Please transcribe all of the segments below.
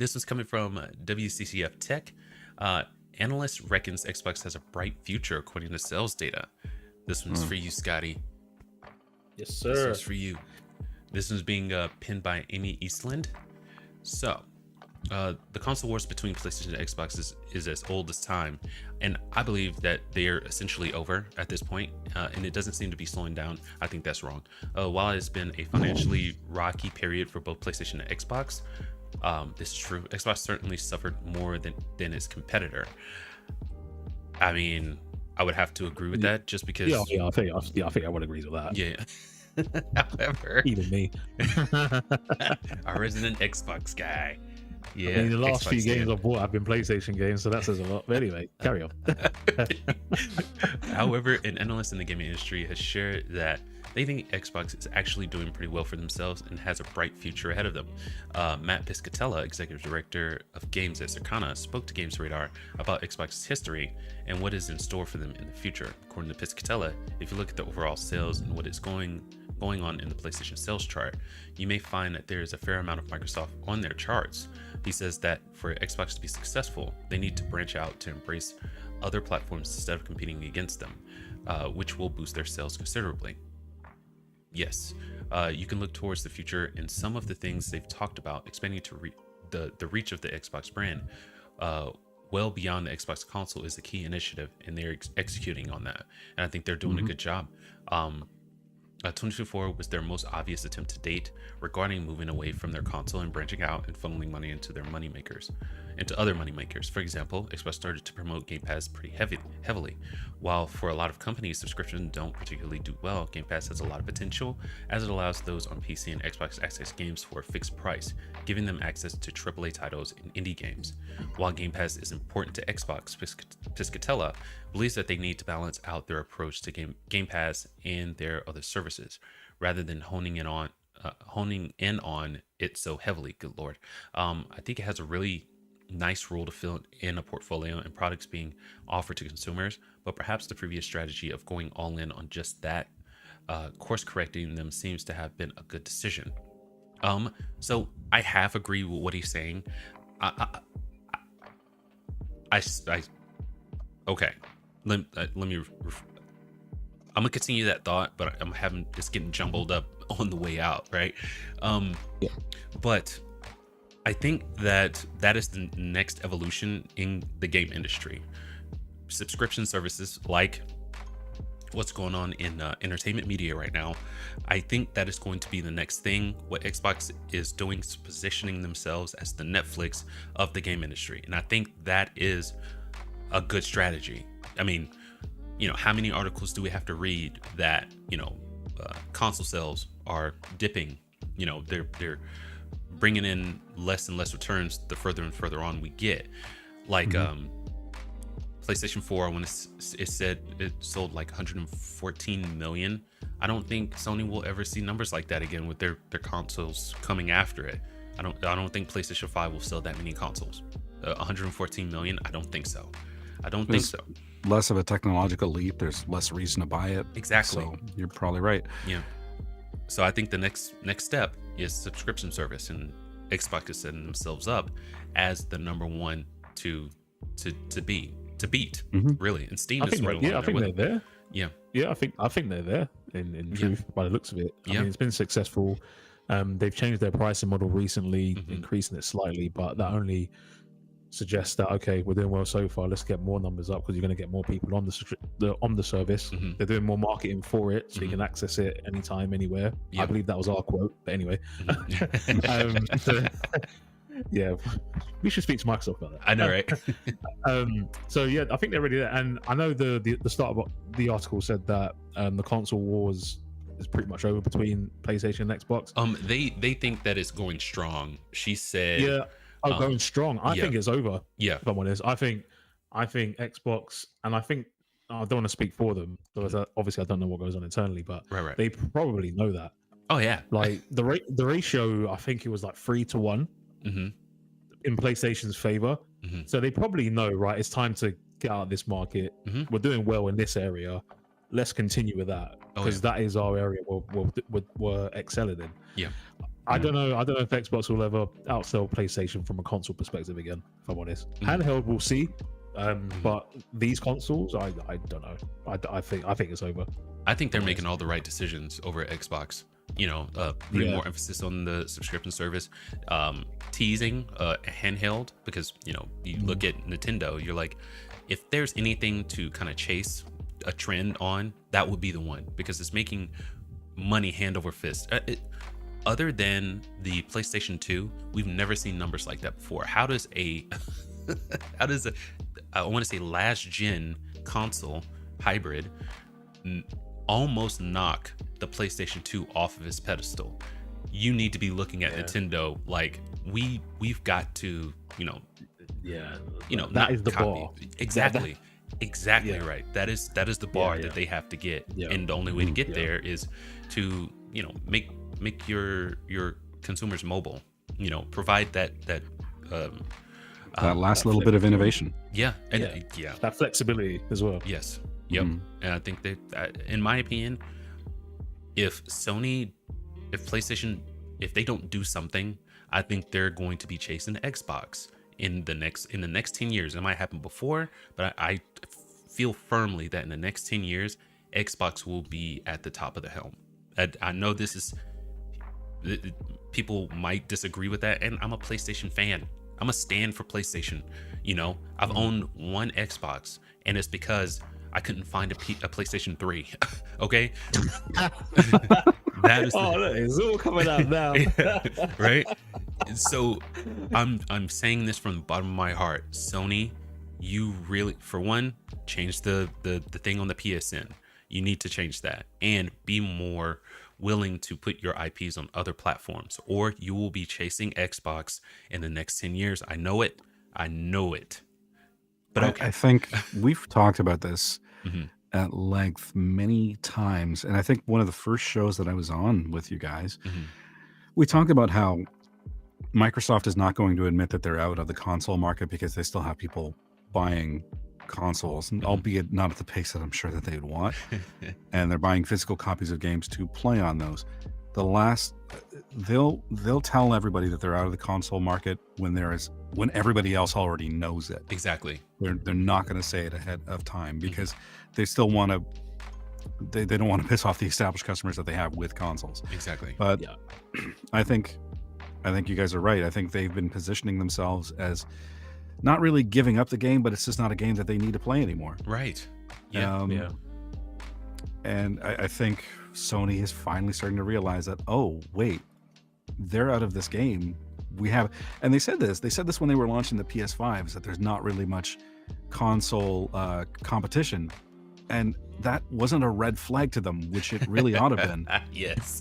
This one's coming from WCCF Tech. Analyst reckons Xbox has a bright future according to sales data. This one's for you, Scotty. Yes, This sir. one's for you. This one's being pinned by Amy Eastland. So, the console wars between PlayStation and Xbox is as old as time, and I believe that they're essentially over at this point, and it doesn't seem to be slowing down. I think that's wrong. While it's been a financially rocky period for both PlayStation and Xbox, this is true. Xbox certainly suffered more than its competitor. I mean, I would have to agree with that, just because. I think I would agree with that. Yeah. However, Even me. our resident Xbox guy. Yeah, I mean, the last Xbox few games fan. I've bought have been PlayStation games, so that says a lot. But anyway, carry on. However, an analyst in the gaming industry has shared that they think Xbox is actually doing pretty well for themselves and has a bright future ahead of them. Matt Piscatella, executive director of games at Circana, spoke to Games Radar about Xbox's history and what is in store for them in the future. According to Piscatella, if you look at the overall sales and what is going on in the PlayStation sales chart, you may find that there is a fair amount of Microsoft on their charts. He says that for Xbox to be successful, they need to branch out to embrace other platforms instead of competing against them, which will boost their sales considerably. Yes, you can look towards the future, and some of the things they've talked about expanding to the reach of the Xbox brand well beyond the Xbox console is the key initiative, and they're executing on that. And I think they're doing a good job. 2024 was their most obvious attempt to date regarding moving away from their console and branching out and funneling money into their into other money makers. For example, Xbox started to promote Game Pass pretty heavily. While for a lot of companies, subscriptions don't particularly do well, Game Pass has a lot of potential as it allows those on PC and Xbox access games for a fixed price, giving them access to AAA titles and indie games. While Game Pass is important to Xbox, Piscatella believes that they need to balance out their approach to Game Pass and their other services, rather than honing in on it so heavily. Good Lord. I think it has a really nice role to fill in a portfolio and products being offered to consumers, but perhaps the previous strategy of going all in on just that, course correcting them, seems to have been a good decision. So I have agreed with what he's saying. Okay. Let me. I'm gonna continue that thought, but I'm having just getting jumbled up on the way out, right? But I think that is the next evolution in the game industry. Subscription services like what's going on in entertainment media right now, I think that is going to be the next thing. What Xbox is doing is positioning themselves as the Netflix of the game industry, and I think that is a good strategy. I mean, how many articles do we have to read that console sales are dipping? They're bringing in less and less returns the further and further on we get. Like PlayStation 4, when it said it sold like 114 million. I don't think Sony will ever see numbers like that again with their consoles coming after it. I don't think PlayStation 5 will sell that many consoles. 114 million? I don't think so. Think so. Less of a technological leap. There's less reason to buy it. Exactly. So you're probably right. Yeah. So I think the next step is subscription service, and Xbox is setting themselves up as the number one to beat. Really. And Steam is right along there. I think they're there. Yeah. Yeah, I think they're there in truth, by the looks of it. I mean, it's been successful. They've changed their pricing model recently, increasing it slightly, but that only suggests that, okay, we're doing well so far, let's get more numbers up, because you're going to get more people on the service. They're doing more marketing for it, so you can access it anytime, anywhere. I believe that was our quote, but anyway. Yeah, we should speak to Microsoft about that. I know, right? So yeah, I think they're already there, and I know the start of the article said that the console wars is pretty much over between PlayStation and Xbox. They think that it's going strong. She said, going strong. I think it's over. Yeah, if I'm honest, I think Xbox, and I think I don't want to speak for them because obviously I don't know what goes on internally, but they probably know that. Oh yeah, like the ratio, I think it was like 3-1 in PlayStation's favor. So they probably know, right? It's time to get out of this market. We're doing well in this area. Let's continue with that, because that is our area we're excelling in. Yeah. I don't know. I don't know if Xbox will ever outsell PlayStation from a console perspective again. If I'm honest, handheld we'll see. But these consoles, I don't know. I think it's over. I think they're making all the right decisions over at Xbox. Putting more emphasis on the subscription service, teasing handheld, because you look at Nintendo, you're like, if there's anything to kind of chase a trend on, that would be the one, because it's making money hand over fist. Other than the PlayStation 2, we've never seen numbers like that before. How does I want to say last gen console hybrid almost knock the PlayStation 2 off of its pedestal? You need to be looking at Nintendo like we've got to, that is the bar. Exactly. Exactly right. That is the bar that they have to get. And the only way to get there is to, make your consumers mobile, provide that last little bit of innovation. That flexibility as well. Yes. Yep. And I think that, in my opinion, if PlayStation, if they don't do something, I think they're going to be chasing Xbox in the next 10 years. It might happen before, but I feel firmly that in the next 10 years, Xbox will be at the top of the helm. I know this is, people might disagree with that, and I'm a PlayStation fan. I'm a stand for PlayStation. I've owned one Xbox, and it's because I couldn't find a PlayStation 3. Okay. That is look, it's all coming out now. Right. So I'm saying this from the bottom of my heart. Sony, you really, for one, change the thing on the PSN. You need to change that and be more willing to put your IPs on other platforms, or you will be chasing Xbox in the next 10 years. I know it. But okay. I think we've talked about this at length many times. And I think one of the first shows that I was on with you guys, we talked about how Microsoft is not going to admit that they're out of the console market because they still have people buying consoles, and albeit not at the pace that I'm sure that they'd want. And they're buying physical copies of games to play on those. They'll tell everybody that they're out of the console market when everybody else already knows it. Exactly. They're not going to say it ahead of time because they still want to. They don't want to piss off the established customers that they have with consoles. Exactly. But I think you guys are right. I think they've been positioning themselves as not really giving up the game, but it's just not a game that they need to play anymore. Right. And I think Sony is finally starting to realize that, oh, wait, they're out of this game. And they said this when they were launching the PS5s, that there's not really much console competition. And that wasn't a red flag to them, which it really ought to have been. Yes.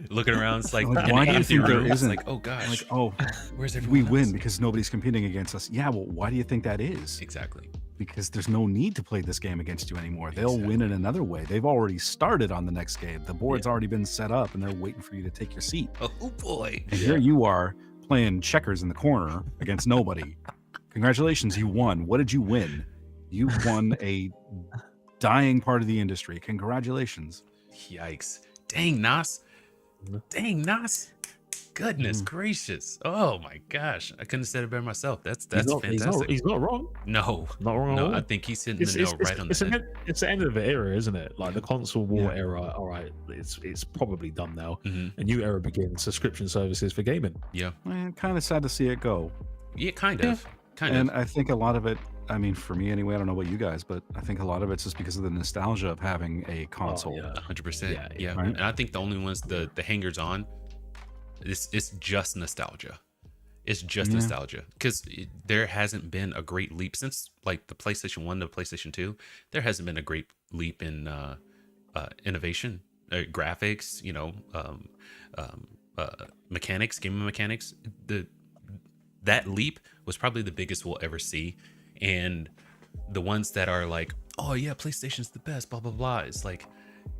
Looking around, it's like why do you think there isn't? Like, oh gosh, like, oh, where's everyone we else? win because nobody's competing against us. Yeah, well, why do you think that is? Exactly. Because there's no need to play this game against you anymore. They'll win in another way. They've already started on the next game. The board's already been set up, and they're waiting for you to take your seat. Oh boy! And here you are playing checkers in the corner against nobody. Congratulations, you won. What did you win? You won a dying part of the industry. Congratulations. Yikes. Dang, Nas. Goodness gracious. Oh my gosh. I couldn't have said it better myself. That's fantastic. He's not wrong. No. Not wrong. No, I think he's hitting the nail right on the head. It's the end of the era, isn't it? Like the console war era, all right, it's probably done now. A new era begins, subscription services for gaming. Yeah. Kind of sad to see it go. Yeah, kind of. And I think a lot of it, I mean, for me anyway, I don't know about you guys, but I think a lot of it's just because of the nostalgia of having a console. 100%. Yeah. Right? And I think the only ones, the hangers on, it's just nostalgia. It's just nostalgia, because there hasn't been a great leap since like the PlayStation 1 to PlayStation 2. There hasn't been a great leap in innovation, graphics, mechanics, gaming mechanics. That leap was probably the biggest we'll ever see. And the ones that are like, oh yeah, PlayStation's the best, blah blah blah, it's like,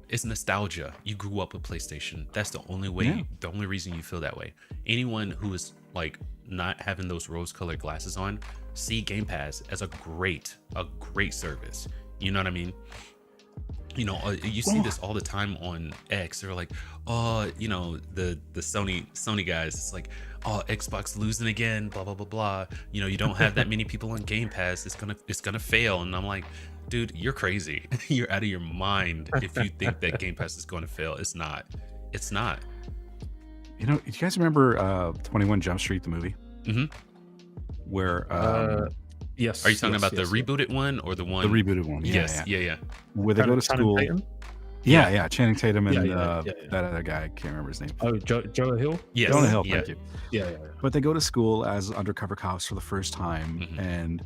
it's nostalgia. You grew up with PlayStation. That's the only way, the only reason you feel that way. Anyone who is like not having those rose-colored glasses on, see Game Pass as a great service. You know what I mean? You see this all the time on X. They're like, oh, the Sony guys. It's like, oh, Xbox losing again, blah blah blah blah. You don't have that many people on Game Pass. It's gonna fail. And I'm like, dude, you're crazy. You're out of your mind if you think that Game Pass is going to fail. It's not. It's not. Do you guys remember 21 Jump Street, the movie? Mm-hmm. Where yes. Are you talking about the rebooted one or the one? The rebooted one. Yeah. Where they go to school. Yeah, Channing Tatum and that other guy, I can't remember his name. Oh, Jonah Hill? Yes. Jonah Hill, thank you. Yeah. But they go to school as undercover cops for the first time, and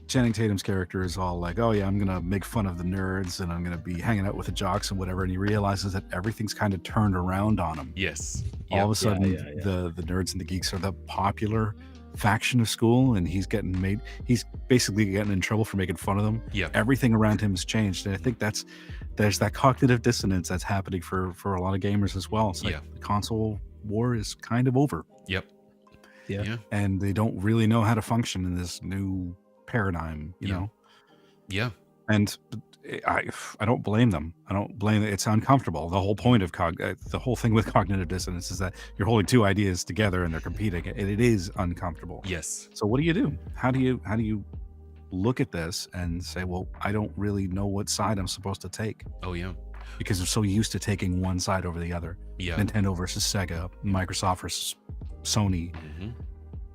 Channing Tatum's character is all like, oh yeah, I'm going to make fun of the nerds, and I'm going to be hanging out with the jocks and whatever, and he realizes that everything's kind of turned around on him. Yes. All of a sudden, the nerds and the geeks are the popular faction of school, and he's basically getting in trouble for making fun of them. Yeah. Everything around him has changed, and I think there's that cognitive dissonance that's happening for a lot of gamers as well. It's like the console war is kind of over. Yep. Yeah. And they don't really know how to function in this new paradigm, you know? Yeah. And I don't blame them. I don't blame it. It's uncomfortable. The whole point of the whole thing with cognitive dissonance is that you're holding two ideas together and they're competing, and it is uncomfortable. Yes. So what do you do? How do you look at this and say, well, I don't really know what side I'm supposed to take? Oh yeah. Because I'm so used to taking one side over the other. Yeah. Nintendo versus Sega, Microsoft versus Sony.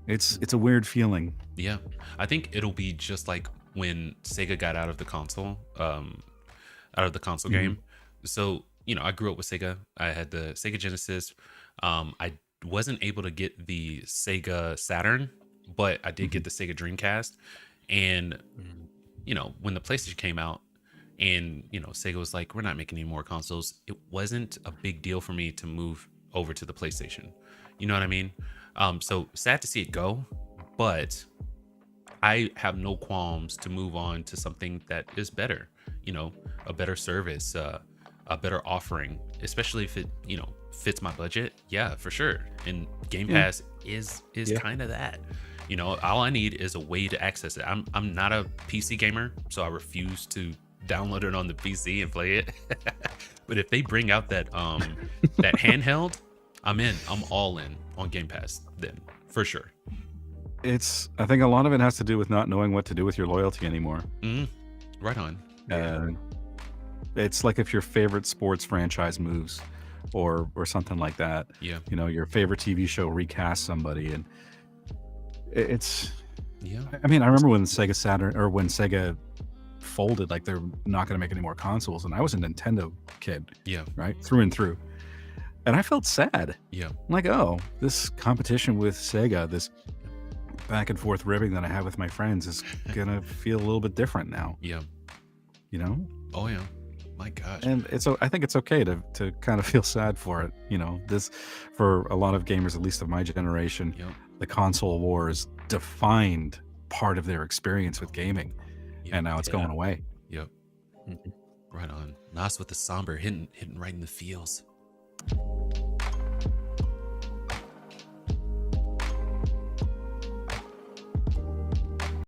It's a weird feeling. Yeah. I think it'll be just like when Sega got out of the console game. So, I grew up with Sega. I had the Sega Genesis. I wasn't able to get the Sega Saturn, but I did get the Sega Dreamcast. And, when the PlayStation came out and, Sega was like, we're not making any more consoles, it wasn't a big deal for me to move over to the PlayStation. You know what I mean? So sad to see it go, but I have no qualms to move on to something that is better, a better service, a better offering, especially if it, fits my budget. Yeah, for sure. And Game Pass is kind of that. All I need is a way to access it. I'm not a PC gamer, so I refuse to download it on the PC and play it. But if they bring out that that handheld, I'm in. I'm all in on Game Pass then, for sure. I think a lot of it has to do with not knowing what to do with your loyalty anymore. Right on. It's like if your favorite sports franchise moves or something like that. Yeah. Your favorite TV show recasts somebody, and it's... Yeah. I mean, I remember when Sega Saturn, or when Sega folded, like they're not going to make any more consoles, and I was a Nintendo kid. Yeah. Right? Through and through. And I felt sad. Yeah. I'm like, oh, this competition with Sega, this back and forth ribbing that I have with my friends is gonna feel a little bit different now. Yeah. Oh yeah. My gosh. And I think it's okay to kind of feel sad for it. This, for a lot of gamers, at least of my generation, the console wars defined part of their experience with gaming, and now it's going away. Yep. Right on. Nas with the somber hitting right in the feels.